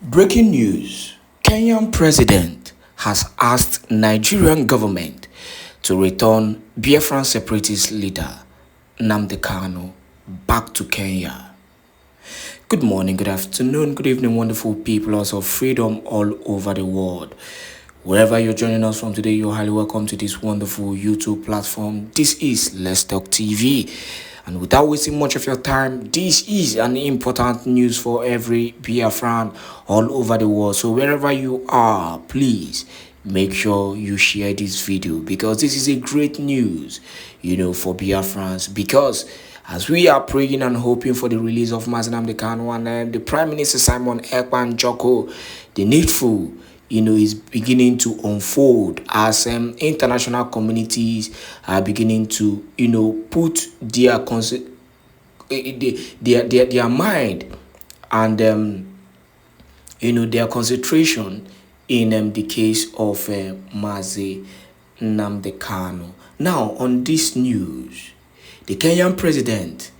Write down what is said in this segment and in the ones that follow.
Breaking news: Kenyan president has asked Nigerian government to return Biafran separatist leader Nnamdi Kanu back to Kenya. Good morning, good afternoon, good evening, wonderful people of freedom all over the world. Wherever you're joining us from today, you're highly welcome to this wonderful YouTube platform. This is Let's Talk TV. And without wasting much of your time, this is an important news for every Biafran all over the world. So wherever you are, please make sure you share this video, because this is a great news, for Biafrans. Because as we are praying and hoping for the release of Nnamdi Kanu and the Prime Minister Simon Ekpan Joko, the needful is beginning to unfold as international communities are beginning to put their mind and their concentration in the case of Mazi Nnamdi Kanu. Now, on this news, the Kenyan president,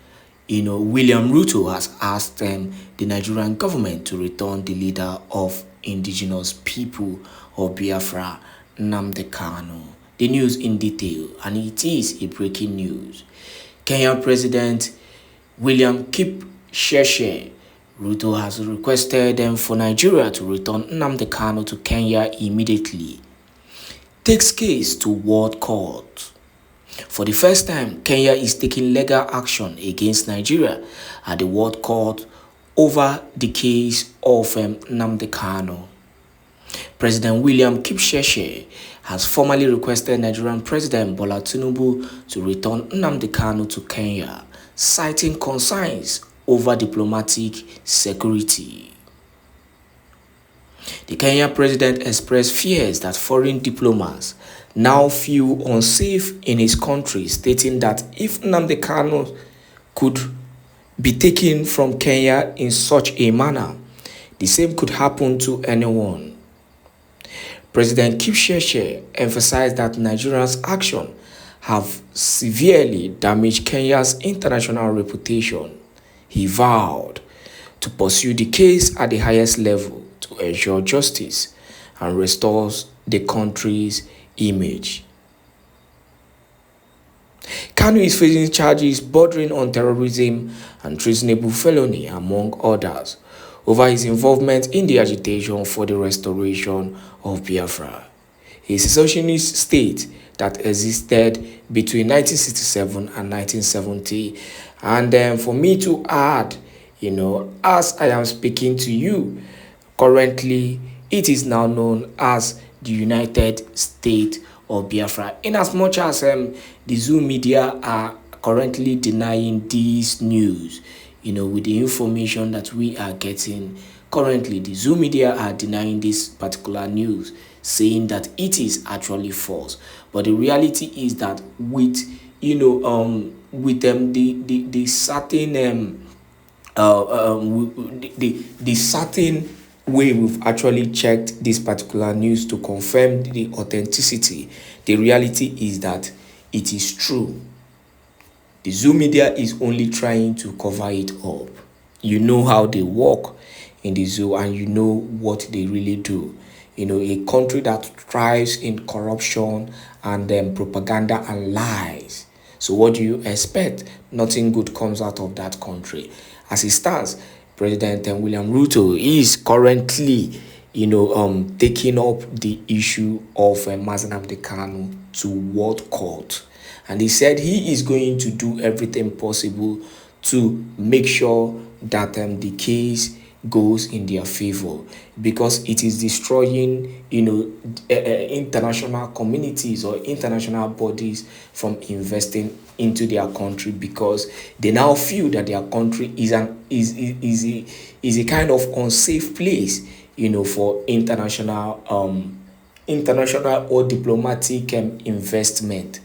William Ruto, has asked the Nigerian government to return the leader of indigenous people of Biafra, Nnamdi Kanu. The news in detail, and it is a breaking news. Kenyan President William Sheshe Ruto has requested for Nigeria to return Nnamdi Kanu to Kenya immediately. Takes case to World Court. For the first time, Kenya is taking legal action against Nigeria at the World Court over the case of Nnamdi Kanu. President William Sheshe has formally requested Nigerian President Bola Tinubu to return Nnamdi Kanu to Kenya, citing concerns over diplomatic security. The Kenyan president expressed fears that foreign diplomats now feel unsafe in his country, stating that if Nnamdi Kanu could be taken from Kenya in such a manner, the same could happen to anyone. President Sheshe emphasized that Nigeria's actions have severely damaged Kenya's international reputation. He vowed to pursue the case at the highest level to ensure justice and restores the country's image. Kanu is facing charges bordering on terrorism and treasonable felony, among others, over his involvement in the agitation for the restoration of Biafra, a secessionist state that existed between 1967 and 1970. And for me to add, as I am speaking to you, currently it is now known as the United States of Biafra. In as much as the Zoom media are currently denying this news, with the information that we are getting currently, the Zoom media are denying this particular news, saying that it is actually false. But the reality is that with the certain the certain way we've actually checked this particular news to confirm the authenticity, the reality is that it is true. The Zoom media is only trying to cover it up. You know how they work in the zoo, and you know what they really do. A country that thrives in corruption and propaganda and lies. So what do you expect? Nothing good comes out of that country. As it stands, President William Ruto is currently, taking up the issue of Nnamdi Kanu to World Court. And he said he is going to do everything possible to make sure that the case goes in their favor, because it is destroying, international communities or international bodies from investing into their country, because they now feel that their country is a kind of unsafe place, for international or diplomatic investment.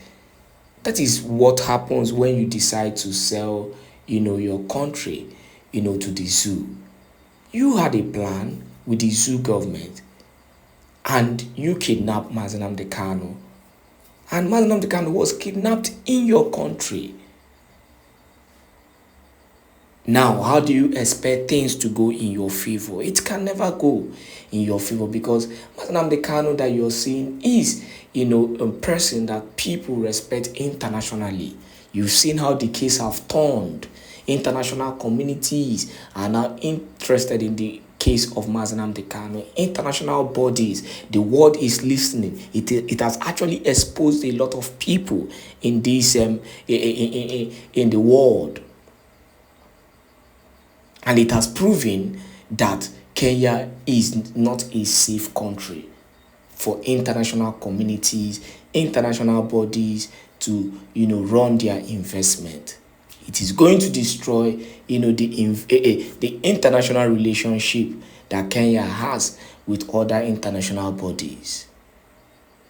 That is what happens when you decide to sell, your country, to the zoo. You had a plan with the zoo government, and you kidnapped Nnamdi Kanu. And Nnamdi Kanu was kidnapped in your country. Now, how do you expect things to go in your favor? It can never go in your favor because Nnamdi Kanu that you're seeing is, a person that people respect internationally. You've seen how the case have turned. International communities are now interested in the case of Nnamdi Kanu. International bodies, the world is listening. It has actually exposed a lot of people in this in the world. And it has proven that Kenya is not a safe country for international communities, international bodies to, run their investment. It is going to destroy, the international relationship that Kenya has with other international bodies.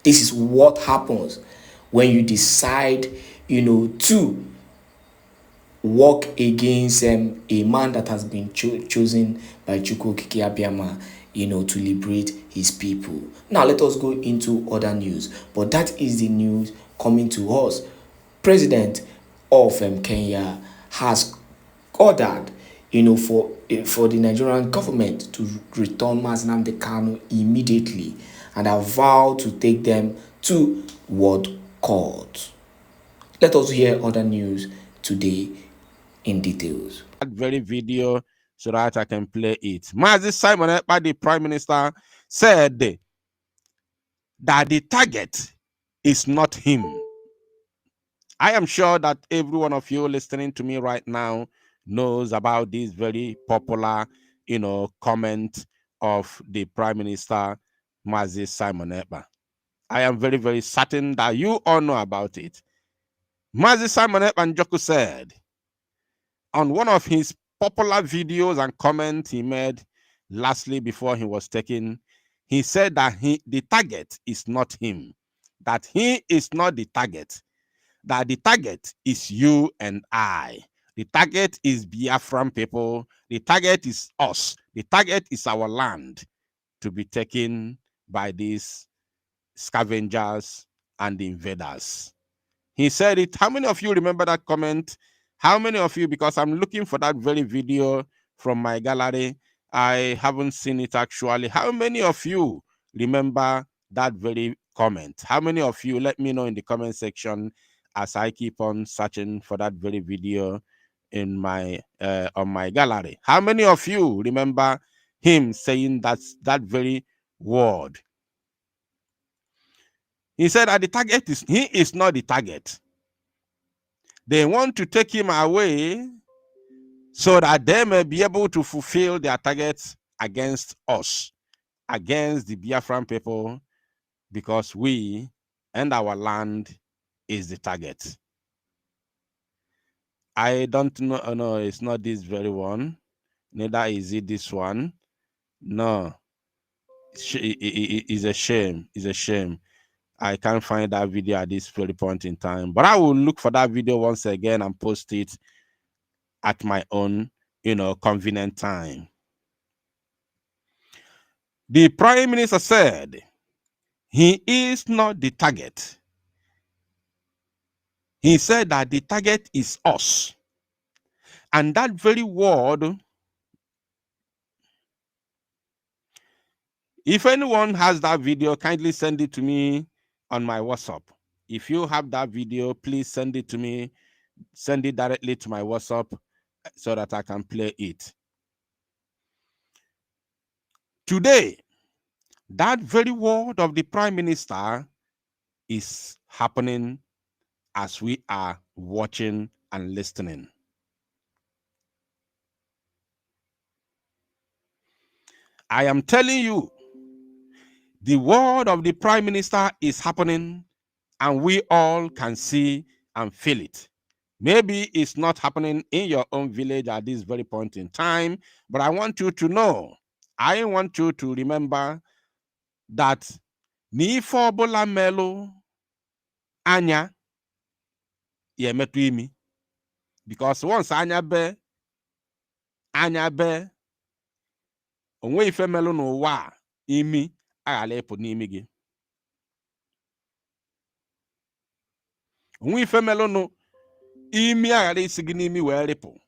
This is what happens when you decide, to work against a man that has been chosen by Chukwu Okike Abiyama, to liberate his people. Now let us go into other news. But that is the news coming to us. President of Kenya has ordered, for the Nigerian government to return Nnamdi Kanu immediately, and have vowed to take them to world court. Let us hear other news today in details. That very video so that I can play it. Mazi Simon Ekpa, the Prime Minister, said that the target is not him. I am sure that every one of you listening to me right now knows about this very popular, comment of the Prime Minister, Mazi Simon Ekpa. I am very, very certain that you all know about it. Mazi Simon Ekpa Njoku said on one of his popular videos and comments he made lastly before he was taken, he said that the target is not him, that he is not the target, that the target is you and I. The target is Biafran people. The target is us. The target is our land to be taken by these scavengers and invaders. He said it. How many of you remember that comment? How many of you, because I'm looking for that very video from my gallery. I haven't seen it actually. How many of you remember that very comment? How many of you, let me know in the comment section as I keep on searching for that very video in my on my gallery. How many of you remember him saying that very word? He said that the target is, he is not the target. They want to take him away so that they may be able to fulfill their targets against us, against the Biafran people, because we and our land is the target. I don't know. Oh, no, it's not this very one. Neither is it this one. No. It's a shame. It's a shame. I can't find that video at this very point in time. But I will look for that video once again and post it at my own, convenient time. The Prime Minister said he is not the target. He said that the target is us. And that very word, if anyone has that video, kindly send it to me on my WhatsApp. If you have that video, please send it to me. Send it directly to my WhatsApp so that I can play it. Today, that very word of the Prime Minister is happening as we are watching and listening. I am telling you, the word of the Prime Minister is happening, and we all can see and feel it. Maybe it's not happening in your own village at this very point in time, but I want you to know, I want you to remember that n'ife ọbụla melụ anya ya emetụ imi, because once anya be onwe ife melụ n'ụwa imi aghala ịpụ n'imi gị. Onwe ife melụ imi aghara isi gị n'imi wee rịpụ.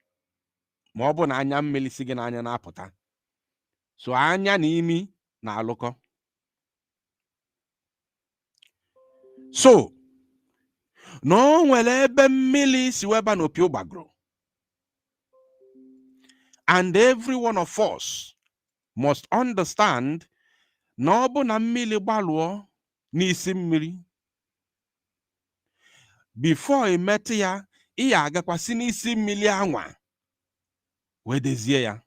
ma ọ bụ na anya mmiri si gị n'anya na-apụta. So anya na imi na-alụkọ. So na o nwere ebe mmiri si weba n'opi ụgbagoro. And every one of us must understand na ọ bụ na mmiri gbalụọ n'isi mmiri, before emetụ ya, ị ya agakwasị n'isi mmiri anwa wee dezie ya.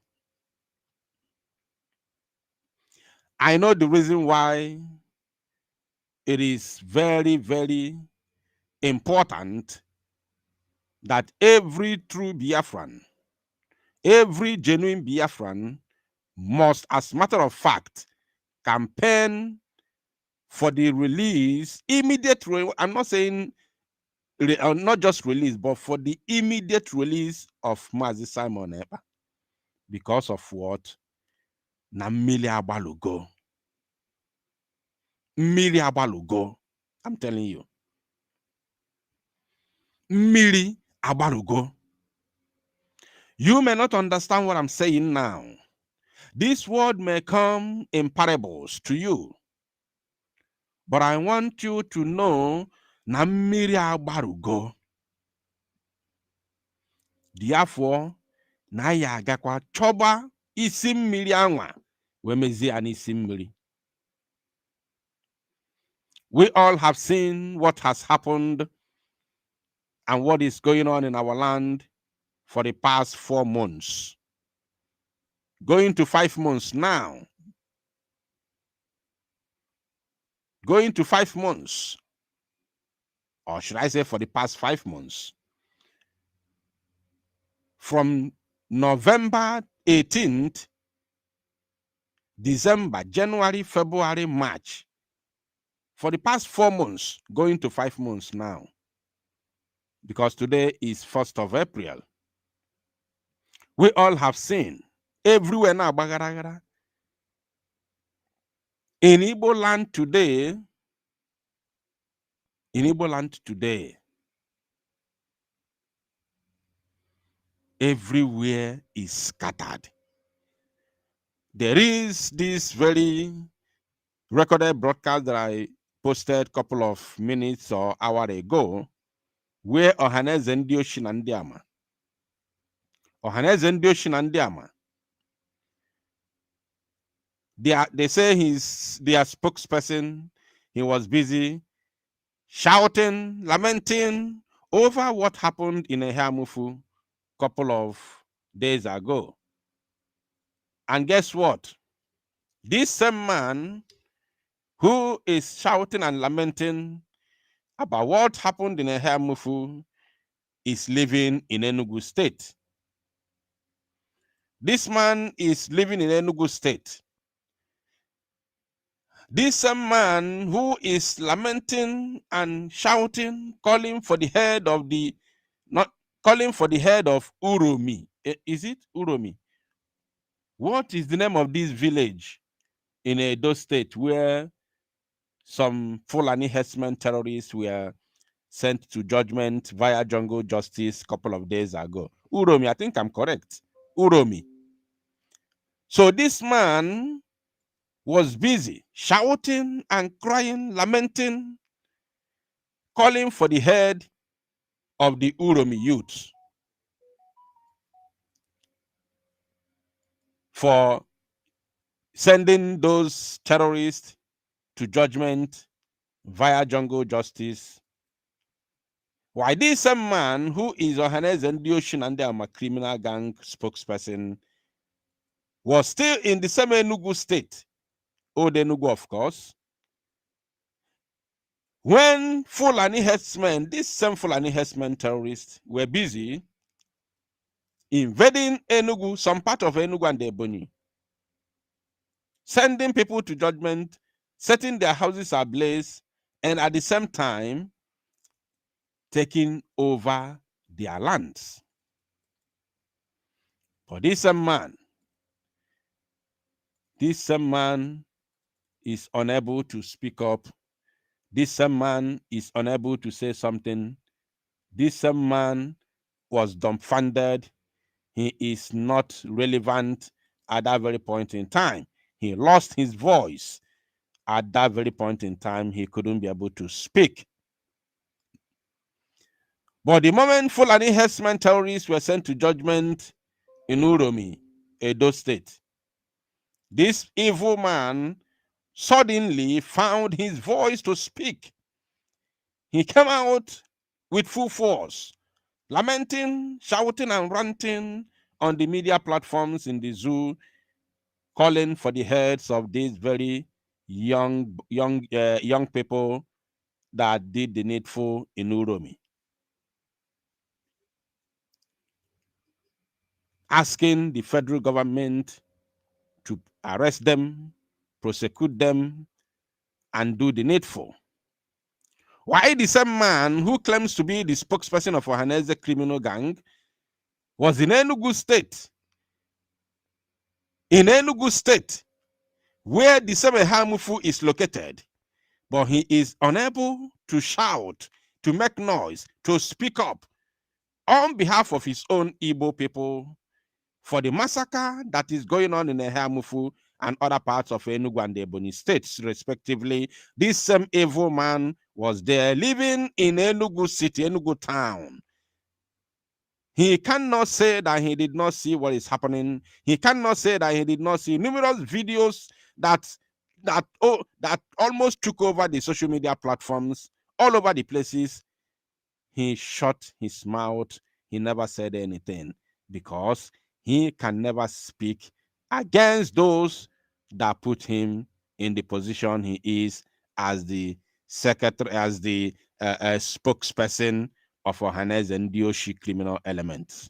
I know the reason why it is very, very important that every true Biafran, every genuine Biafran must, as a matter of fact, campaign for the release, immediate, I'm not saying not just release, but for the immediate release of Mazi Simon Ekpa. Because of what? Na mmiri agbalugo. Mmiri agbalugo. I'm telling you. Mmiri agbalugo. You may not understand what I'm saying now. This word may come in parables to you. But I want you to know na mmiri agbalugo. Therefore, na ya agakwa chọba isi mmiri anwa wee mezie ya n'isi mmiri. We all have seen what has happened and what is going on in our land for the past 4 months. Going to 5 months now. Going to 5 months. Or should I say for the past 5 months. From November 18th, December, January, February, March. For the past 4 months, going to 5 months now. Because today is 1st of April. We all have seen everywhere now, bagaragara. In Igbo land today, everywhere is scattered. There is this very recorded broadcast that I posted a couple of minutes or hour ago, where Ohaneze Ndị Oshi na Ndị Ama. Ohaneze Ndị Oshi na Ndị Ama. They say he's their spokesperson. He was busy shouting, lamenting over what happened in Ehiamufu a couple of days ago. And guess what? This same man who is shouting and lamenting about what happened in Ehiamufu is living in Enugu State. This man is living in Enugu State. This same man who is lamenting and shouting, calling for the head of Uromi. Is it Uromi? What is the name of this village in Edo State where some Fulani herdsmen terrorists were sent to judgment via jungle justice a couple of days ago? Uromi, I think I'm correct. Uromi. So this man was busy shouting and crying, lamenting, calling for the head of the Uromi youth for sending those terrorists to judgment via jungle justice. Why this same man who is Ohaneze Ndị Oshi na Ndị Ama criminal gang spokesperson was still in the same Enugu State, Old Enugu, of course, when Fulani herdsmen, these same Fulani herdsmen terrorists, were busy invading Enugu, some part of Enugu and Ebonyi, sending people to judgment, setting their houses ablaze, and at the same time, taking over their lands. But this same man is unable to speak up. This same man is unable to say something. This same man was dumbfounded. he is not relevant at that very point in time. He lost his voice at that very point in time. He couldn't be able to speak. But the moment Fulani herdsmen terrorists were sent to judgment in Uromi, Edo State, this evil man suddenly found his voice to speak. He came out with full force, lamenting, shouting, and ranting on the media platforms in the zoo, calling for the heads of these very young people that did the needful in Uromi, asking the federal government to arrest them, prosecute them, and do the needful. Why the same man who claims to be the spokesperson of Ohaneze criminal gang was in Enugu State. In Enugu State, where the same Hamufu is located, but he is unable to shout, to make noise, to speak up on behalf of his own Igbo people for the massacre that is going on in Ehamufu and other parts of Enugu and the Ebonyi states, respectively. This same evil man was there living in Enugu city, Enugu town. He cannot say that he did not see what is happening. He cannot say that he did not see numerous videos that almost took over the social media platforms all over the places. He shut his mouth. He never said anything because he can never speak against those that put him in the position he is as the secretary, as the spokesperson of Ohaneze and Dioshi criminal elements.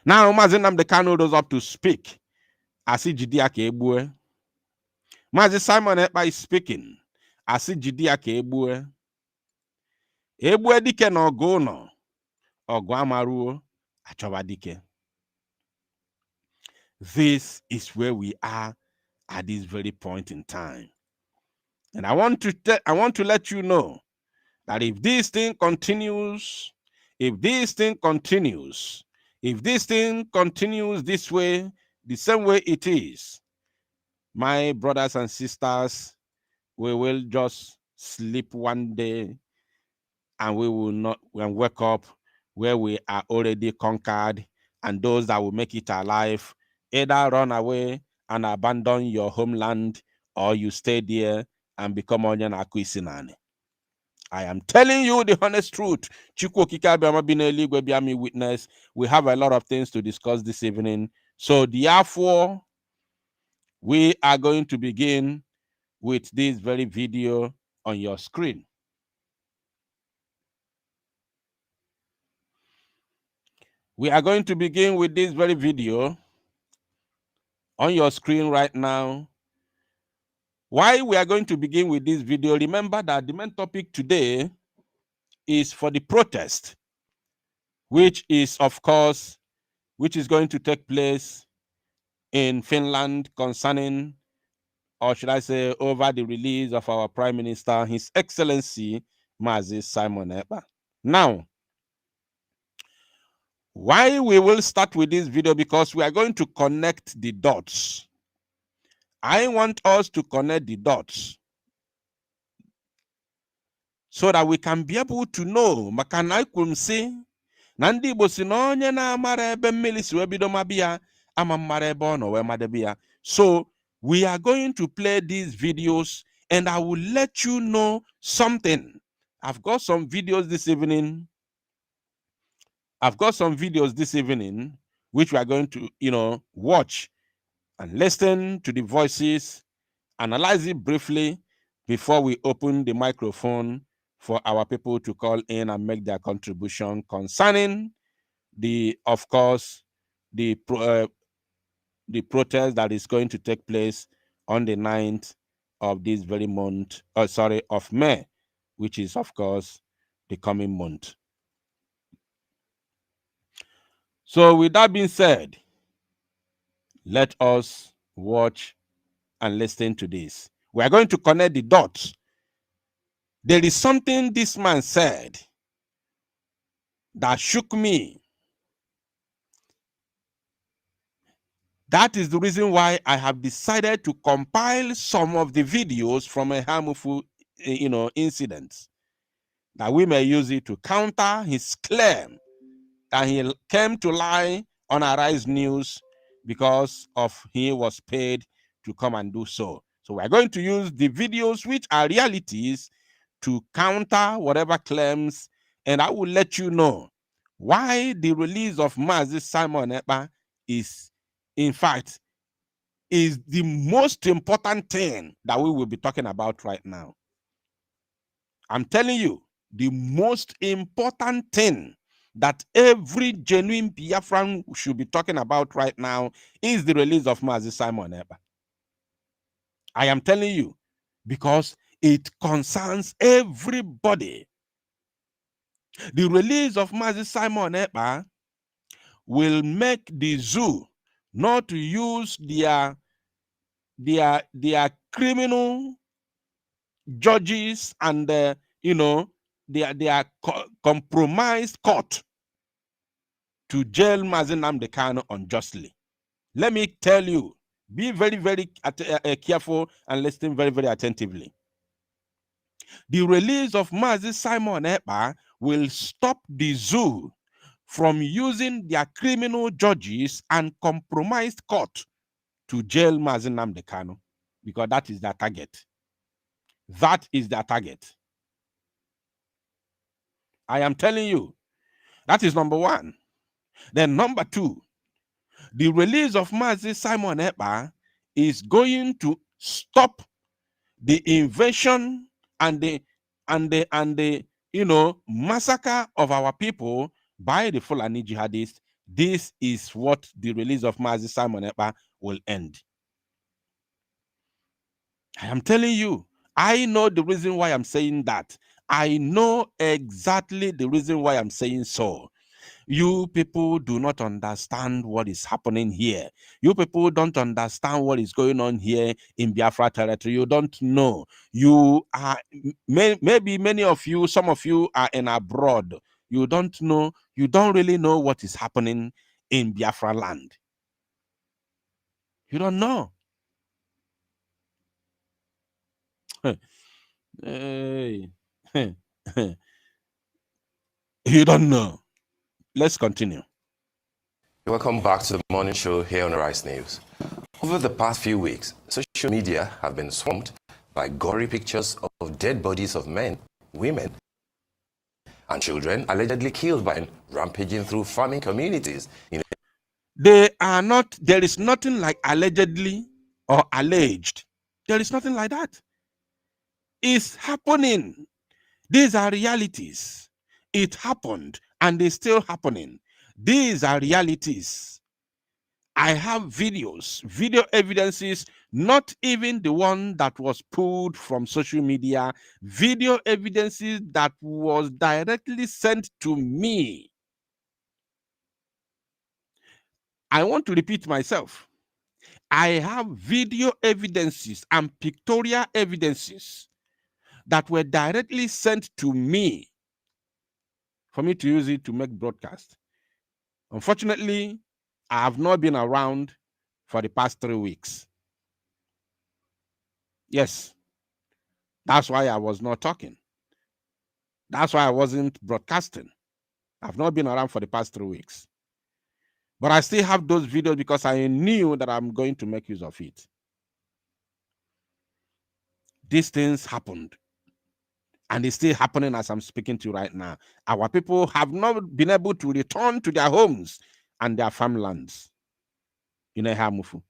Now, Mazi Nnamdi Kanu goes up to speak. Asi Jidia ka egbue. Mazi Simon Ekpa is speaking. Asi Jidia ka egbue. Egbue dike na ọgụ nọ. Ọgụ amaruo achọba dike. This is where we are at this very point in time. And I want to let you know that if this thing continues, if this thing continues this way, the same way it is, my brothers and sisters, we will just sleep one day and we will not wake up where we are already conquered, and those that will make it alive either run away and abandon your homeland, or you stay there and become onye na-akụ isi naanị. I am telling you the honest truth. Chukwu okike abịama bi n'eluigwe bịa me witness. We have a lot of things to discuss this evening. So therefore, we are going to begin with this very video on your screen. We are going to begin with this very video on your screen right now. Why we are going to begin with this video, remember that the main topic today is for the protest, which is going to take place in Finland concerning, or should I say, over the release of our Prime Minister, His Excellency, Mazi Simon Ekpa. Now, why we will start with this video, because we are going to connect the dots. I want us to connect the dots so that we can be able to know. Maka na ikwuru sị na ndị Igbo si na onye na-amara ebe mmiri si wee bido mabịa ama mmara ebe ọ nọ wee madebe ya. So we are going to play these videos and I will let you know something. I've got some videos this evening. Which we are going to, watch and listen to the voices, analyze it briefly before we open the microphone for our people to call in and make their contribution concerning the protest that is going to take place on the 9th of this very month, of May, which is, of course, the coming month. So with that being said, let us watch and listen to this. We are going to connect the dots. There is something this man said that shook me That is the reason why I have decided to compile some of the videos from a harmful, incidents, that we may use it to counter his claim that he came to lie on Arise News because of he was paid to come and do so. So we're going to use the videos which are realities to counter whatever claims, and I will let you know why the release of Mazi Simon Ekpa is, in fact, is the most important thing that we will be talking about right now. I'm telling you, the most important thing that every genuine Biafran should be talking about right now is the release of Mazi Simon Ekpa. I am telling you, because it concerns everybody. The release of Mazi Simon Ekpa will make the zoo not to use their criminal judges and their compromised court to jail Mazi Nnamdi Kanu unjustly. Let me tell you, be very, very careful and listen very, very attentively. The release of Mazi Simon Ekpa will stop the zoo from using their criminal judges and compromised court to jail Mazi Nnamdi Kanu, because that is their target. That is their target. I am telling you, that is number one. Then number two, the release of Mazi Simon Ekpa is going to stop the invasion and the massacre of our people by the Fulani jihadists. This is what the release of Mazi Simon Ekpa will end. I am telling you, I know the reason why I'm saying that. I know exactly the reason why I'm saying so. You people do not understand what is happening here. You people don't understand what is going on here in Biafra territory. You don't know. You are, maybe many of you, some of you are in abroad. You don't know. You don't really know what is happening in Biafra land. You don't know. Hey. You don't know. Let's continue. Welcome back to the morning show here on Rice News. Over the past few weeks, social media have been swamped by gory pictures of dead bodies of men, women, and children allegedly killed by rampaging through farming communities. They are not, there is nothing like allegedly or alleged. There is nothing like that. It's happening. These are realities. It happened and it's still happening. These are realities. I have videos, video evidences, not even the one that was pulled from social media, video evidences that was directly sent to me. I want to repeat myself. I have video evidences and pictorial evidences that were directly sent to me for me to use it to make broadcast. Unfortunately, I have not been around for the past 3 weeks. Yes, that's why I was not talking. That's why I wasn't broadcasting. I've not been around for the past 3 weeks. But I still have those videos because I knew that I'm going to make use of it. These things happened. And it's still happening as I'm speaking to you right now. Our people have not been able to return to their homes and their farmlands in Ehamufu.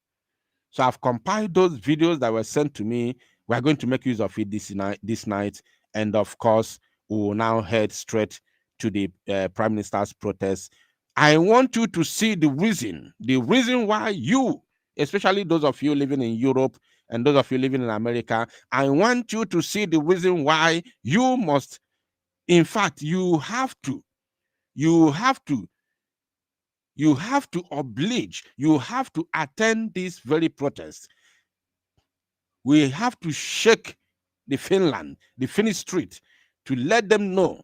So I've compiled those videos that were sent to me. We're going to make use of it this night. And of course, we will now head straight to the Prime Minister's protest. I want you to see the reason why you, especially those of you living in Europe and those of you living in America, I want you to see the reason why you must, in fact, you have to oblige, you have to attend this very protest. We have to shake the Finnish street, to let them know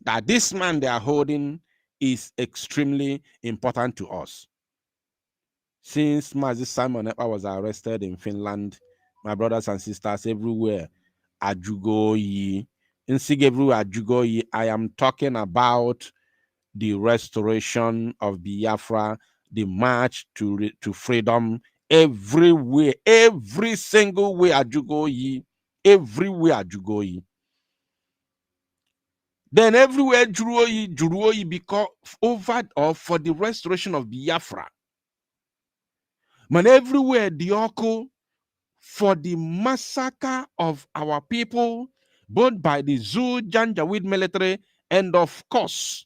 that this man they are holding is extremely important to us. Since Mazi Simon Ekpa was arrested in Finland, my brothers and sisters everywhere, Ajugoyi, everywhere Ajugoyi, I am talking about the restoration of Biafra, the march to freedom, everywhere, every single way Ajugoyi, everywhere Ajugoyi. Then everywhere Juruoyi because over or for the restoration of Biafra. Man, everywhere Dioko for the massacre of our people, both by the Zoo Janjaweed military and of course,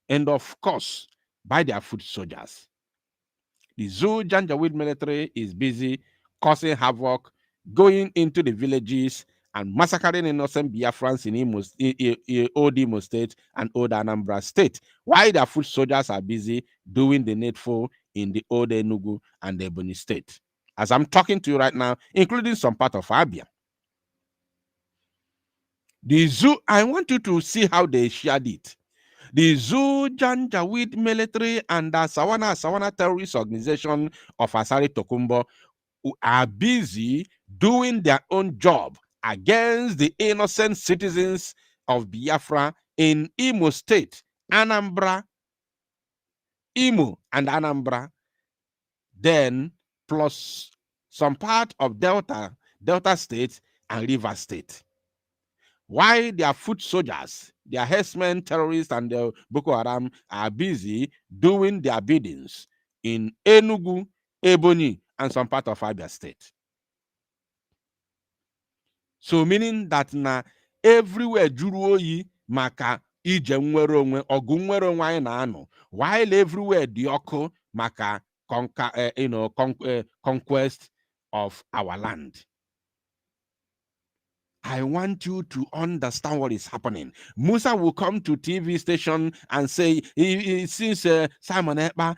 by their foot soldiers. The Zoo Janjaweed military is busy causing havoc, going into the villages and massacring innocent Biafrans in Old Imo State and Old Anambra State, while their foot soldiers are busy doing the needful in the Old Enugu and the Ebonyi State. As I'm talking to you right now, including some part of Abia. The Zoo, I want you to see how they shared it. The Zoo Janjaweed military and the Sawana terrorist organization of Asari Tokumbo who are busy doing their own job against the innocent citizens of Biafra in Imo State, Anambra, Imo and Anambra, then plus some part of Delta State and River State. Why their foot soldiers, their herdsmen, terrorists, and the Boko Haram are busy doing their biddings in Enugu, Ebonyi, and some part of Abia State. So meaning that na everywhere Juruoyi maka ije nwere onwe ogu nwere onwe anyị na-anọ, while everywhere dị ọkụ maka conquest of our land. I want you to understand what is happening. Musa will come to TV station and say, since Simon Ekpa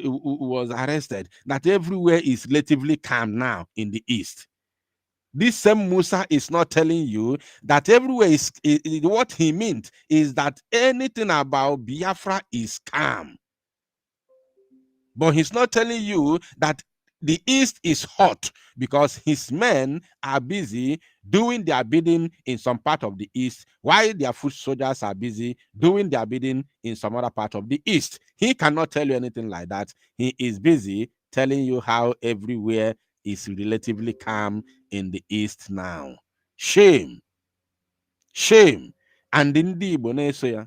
was arrested, that everywhere is relatively calm now in the East. This same Musa is not telling you that everywhere is what he meant is that anything about Biafra is calm. But he's not telling you that the East is hot because his men are busy doing their bidding in some part of the East, while their foot soldiers are busy doing their bidding in some other part of the East. He cannot tell you anything like that. He is busy telling you how everywhere is relatively calm in the East now. Shame. Shame. And Ndi Igbo na-eso ya.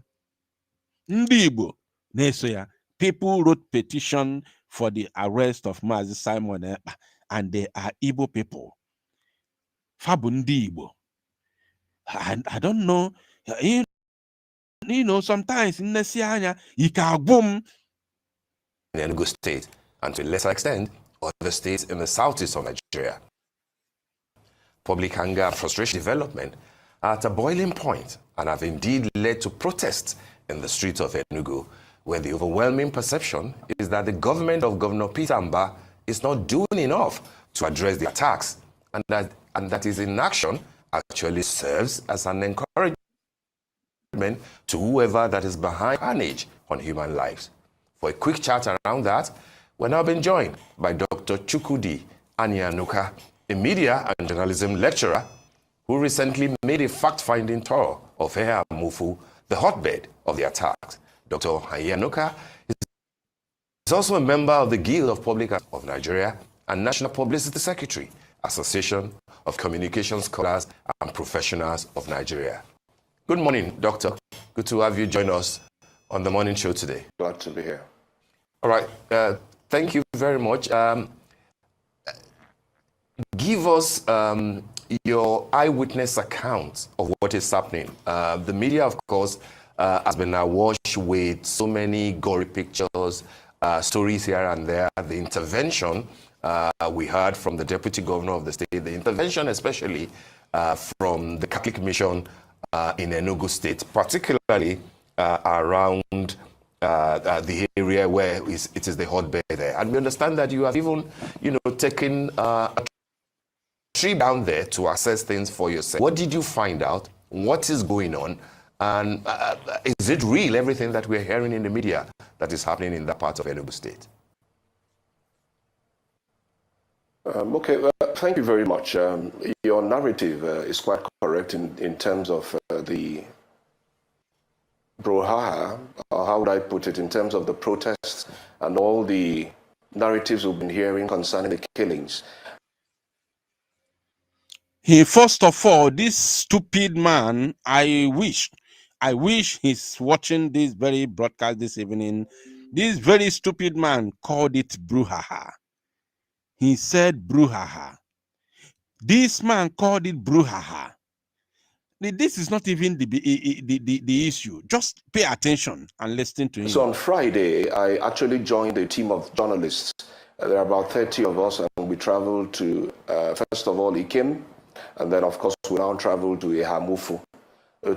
Ndi Igbo na-eso ya. People wrote petition for the arrest of Mazi Simon Ekpa, and they are Igbo people. Fabu Ndi Igbo. I don't know. You know, sometimes in Nesianya, you can boom. In Enugu State, and to a lesser extent, other states in the southeast of Nigeria. Public anger and frustration development are at a boiling point and have indeed led to protests in the streets of Enugu, where the overwhelming perception is that the government of Governor Peter Mbah is not doing enough to address the attacks, and that his inaction actually serves as an encouragement to whoever that is behind carnage on human lives. For a quick chat around that, we're now being joined by Dr. Chukwudi Anyanuka, a media and journalism lecturer who recently made a fact-finding tour of Eha Mufu, the hotbed of the attacks. Dr. Anyanuka is also a member of the Guild of Public of Nigeria and National Publicity Secretary, Association of Communication Scholars and Professionals of Nigeria. Good morning, Doctor. Good to have you join us on the morning show today. Glad to be here. All right. Thank you very much. Give us your eyewitness account of what is happening. The media, of course, has been awash with so many gory pictures, stories here and there. The intervention we heard from the Deputy Governor of the state, the intervention especially from the Catholic Mission in Enugu State, particularly around the area where it is the hotbed there. And we understand that you have even, taken a trip down there to assess things for yourself. What did you find out? What is going on? And is it real, everything that we're hearing in the media that is happening in that part of Enugu State? Okay, well, thank you very much. Your narrative is quite correct in terms of the brouhaha, or how would I put it, in terms of the protests and all the narratives we've been hearing concerning the killings. First of all, this stupid man, I wish he's watching this very broadcast this evening. This very stupid man called it brouhaha. He said brouhaha. This man called it brouhaha. This is not even the issue. Just pay attention and listen to him. So on Friday, I actually joined a team of journalists. There are about 30 of us, and we traveled to, first of all, Ikem, and then, of course, we now traveled to Ehamufu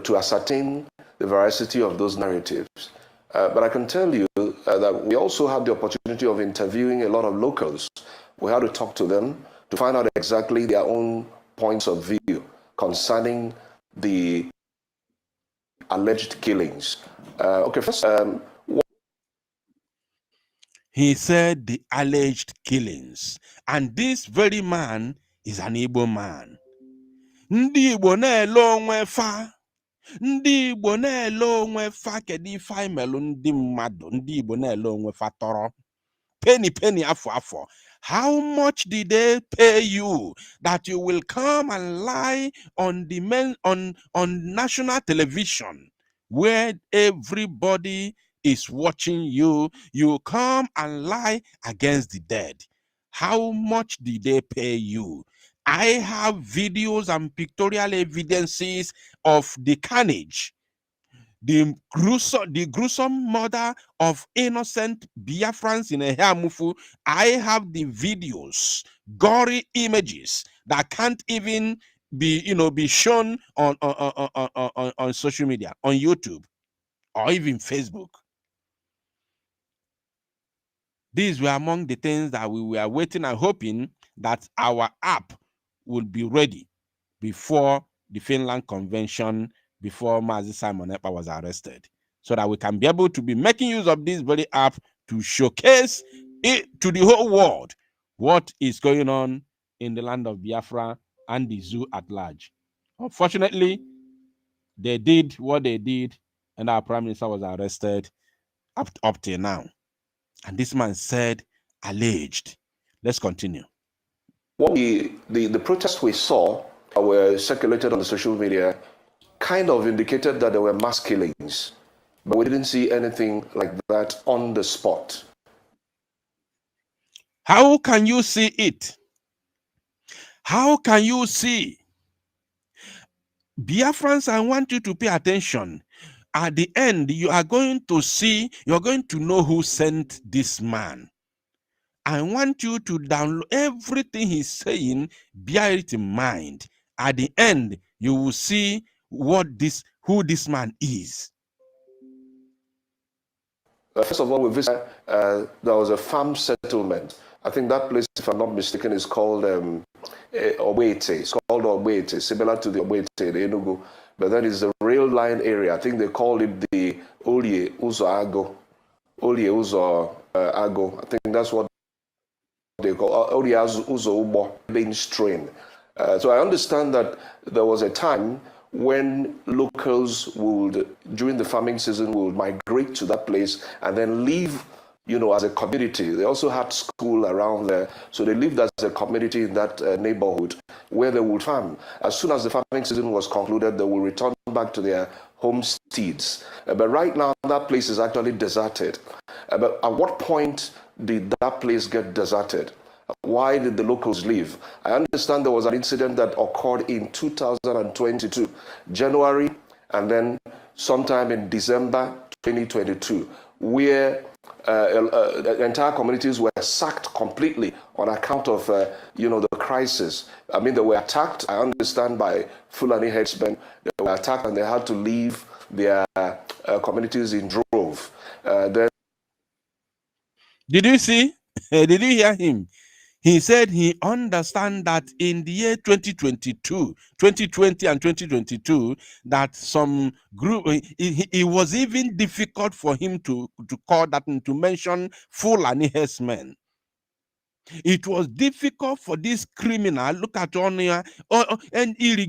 to ascertain the veracity of those narratives. But I can tell you that we also had the opportunity of interviewing a lot of locals. We had to talk to them to find out exactly their own points of view concerning the alleged killings. Okay, first, he said the alleged killings, and this very man is an Igbo man. Ndị Igbo na-ele onwe fa. Ndị Igbo na-ele onwe fa kedu ife anyị melụ ndị mmadụ. Ndị Igbo na-ele onwe fa tọrọ. Penny afọ. How much did they pay you that you will come and lie on on national television where everybody is watching you? You come and lie against the dead. How much did they pay you? I have videos and pictorial evidences of the carnage, the gruesome murder of innocent Biafrans in Ehamufu. I have the videos, gory images that can't even be shown on social media, on YouTube, or even Facebook. These were among the things that we were waiting and hoping that our app would be ready before the Finland Convention, before Mazi Simon Ekpa was arrested, so that we can be able to be making use of this very app to showcase it to the whole world what is going on in the land of Biafra and the zoo at large. Unfortunately, they did what they did, and our prime minister was arrested up till now. And this man said alleged. Let's continue. What the protests we saw were circulated on the social media kind of indicated that there were mass killings, but we didn't see anything like that on the spot. How can you see it? How can you see? Biafrans, I want you to pay attention. At the end, you are going to see, you're going to know who sent this man. I want you to download everything he's saying, bear it in mind. At the end, you will see who this man is. First of all, we visited, there was a farm settlement. I think that place, if I'm not mistaken, is called Obete. It's called Obete, similar to the Obete, the Enugu. But that is the rail line area. I think they call it the Olie Uzo Ago. Olie Uzo Ago. I think that's what they call Olie Uzo Ubo, being strain. So I understand that there was a time when locals would, during the farming season, would migrate to that place and then live, as a community. They also had school around there, so they lived as a community in that neighborhood where they would farm. As soon as the farming season was concluded, they would return back to their homesteads. But right now, that place is actually deserted. But at what point did that place get deserted? Why did the locals leave? I understand there was an incident that occurred in 2022, January, and then sometime in December 2022, where entire communities were sacked completely on account of, the crisis. I mean, they were attacked, I understand, by Fulani headsmen. They were attacked and they had to leave their communities in drove. Then, did you see? Did you hear him? He said he understands that in the year 2020 and 2022, that some group, it was even difficult for him to call that, to mention Fulani herdsmen. It was difficult for this criminal. Look at on here. And iri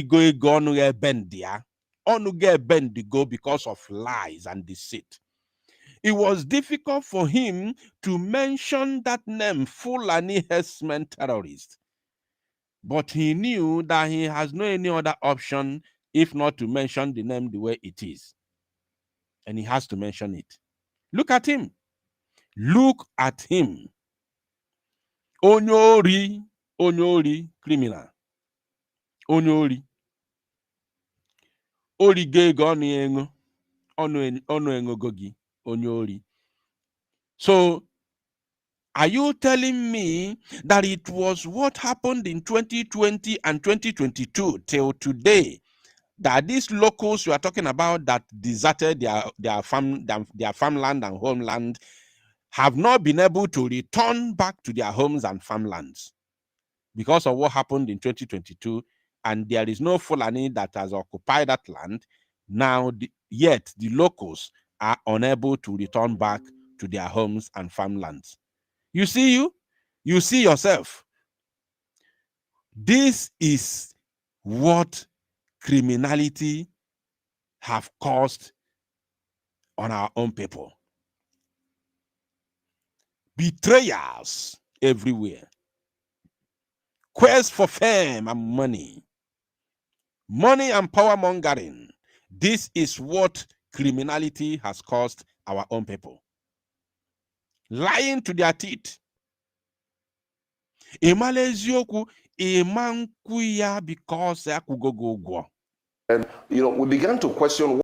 go on bendia. On get bend go because of lies and deceit. It was difficult for him to mention that name, Fulani herdsmen terrorist. But he knew that he has no any other option if not to mention the name the way it is. And he has to mention it. Look at him. Look at him. Onyori, criminal. Onyori. Origego onu engogogi. Onyori. So, are you telling me that it was what happened in 2020 and 2022 till today that these locals you are talking about that deserted their farmland and homeland have not been able to return back to their homes and farmlands because of what happened in 2022, and there is no Fulani that has occupied that land? Now, yet the locals are unable to return back to their homes and farmlands. You see yourself. This is what criminality have caused on our own people. Betrayals everywhere. Quest for fame and money. Money and power mongering. This is what criminality has caused our own people. Lying to their teeth. Emalezioku emankuya because and we began to question